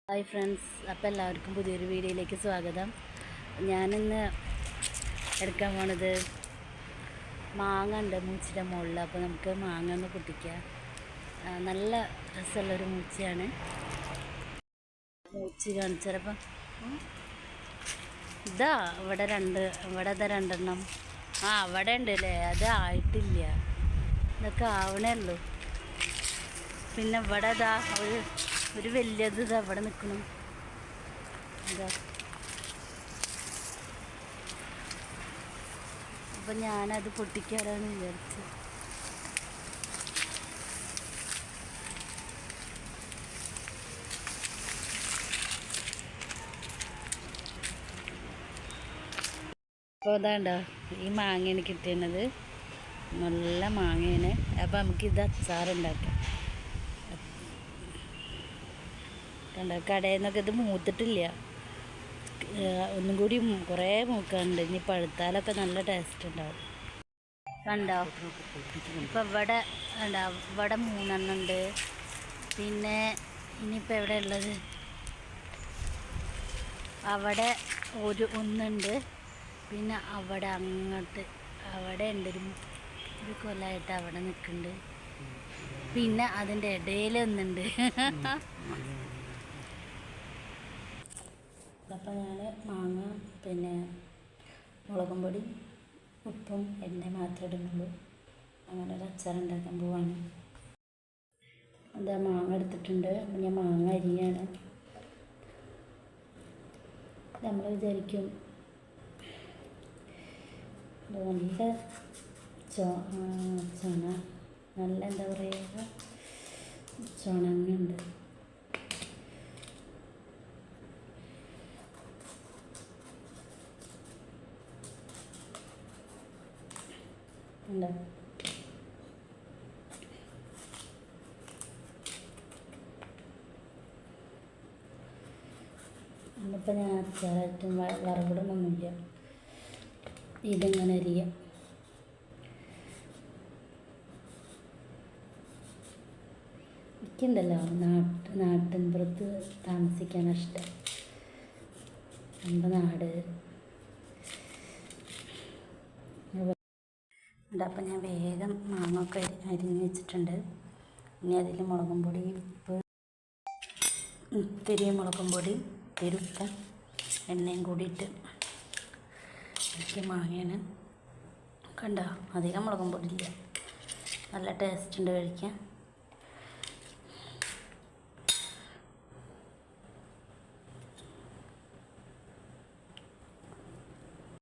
Hi friends, അപ്പോൾ എല്ലാവർക്കും പുതിയൊരു വീഡിയോയിലേക്ക് സ്വാഗതം. ഞാനിന്ന് എടുക്കാൻ പോണത് മാങ്ങ ഉണ്ട് മൂച്ചിൻ്റെ മുകളിൽ. അപ്പോൾ നമുക്ക് മാങ്ങ ഒന്ന് പൊട്ടിക്കാം. നല്ല രസമുള്ളൊരു മൂച്ചയാണ്. മൂച്ചി കാണിച്ചപ്പം ഇതാ ഇവിടെ രണ്ടെണ്ണം. അവിടെ ഉണ്ട് അല്ലേ, അത് ആയിട്ടില്ല, ഇതൊക്കെ ആവണേ ഉള്ളൂ. പിന്നെ ഇവിടെ ഇതാ ഒരു വലിയത് ഇതാ ഇവിടെ നിൽക്കണം. ഇതാ അപ്പം ഞാനത് പൊട്ടിക്കാനാണ് വിചാരിച്ചത്. അപ്പോൾ അതാണ്ടോ ഈ മാങ്ങയാണ് കിട്ടിയത്, നല്ല മാങ്ങയാണ്. അപ്പോൾ നമുക്കിത് അച്ചാറുണ്ടാക്കാം. കണ്ടോ, കടയിൽ നിന്നൊക്കെ ഇത് മൂത്തിട്ടില്ല, ഒന്നും കൂടി കുറേ മൂക്കാനുണ്ട്. ഇനി പഴുത്താലൊക്കെ നല്ല ടേസ്റ്റ് ഉണ്ടാവും. കണ്ടോ, ഇപ്പം ഇവിടെ കണ്ടോ, ഇവിടെ 3 ഉണ്ട്. പിന്നെ ഇനിയിപ്പോൾ എവിടെ ഉള്ളത്, അവിടെ ഒന്നുണ്ട്. പിന്നെ അവിടെ അങ്ങോട്ട് അവിടെ ഉണ്ട് ഒരു കൊലമായിട്ട് അവിടെ നിൽക്കുന്നുണ്ട്. പിന്നെ അതിൻ്റെ ഇടയിൽ ഒന്നുണ്ട്. അപ്പോൾ ഞാൻ മാങ്ങ, പിന്നെ മുളകും പൊടി, ഉപ്പും എണ്ണ മാത്രമേ ഇടുന്നുള്ളൂ. അങ്ങനെ ഒരു അച്ചാർ ഉണ്ടാക്കാൻ പോവാണ്. എന്താ മാങ്ങ എടുത്തിട്ടുണ്ട്. അപ്പം ഞാൻ മാങ്ങ അരിയാണ്. നമ്മൾ വിചാരിക്കും നല്ല ചുണ, നല്ല എന്താ പറയുക, ചുണങ്ങുണ്ട്. ഉണ്ടോ, ഇന്നിപ്പോൾ ഞാൻ അച്ചാറായിട്ടും വറവിടണമൊന്നുമില്ല. ഇതിങ്ങനെ അരിയാം. എനിക്കുണ്ടല്ലോ നാട്ടിൻപുറത്ത് താമസിക്കാൻ ഇഷ്ടം. നമ്മുടെ നാട് ഉണ്ട്. അപ്പം ഞാൻ വേഗം മാങ്ങയൊക്കെ അരിഞ്ഞ് വെച്ചിട്ടുണ്ട്. ഇനി അതിൽ മുളകും പൊടി, ഉപ്പ്, ഇത്തിരി മുളകും പൊടി, ഇത്തിരി ഉപ്പ്, എണ്ണയും കൂടിയിട്ട് എനിക്ക് മാങ്ങയാണ്. കണ്ടോ, അധികം മുളകും പൊടി ഇല്ല, നല്ല ടേസ്റ്റ് ഉണ്ട് കഴിക്കാൻ.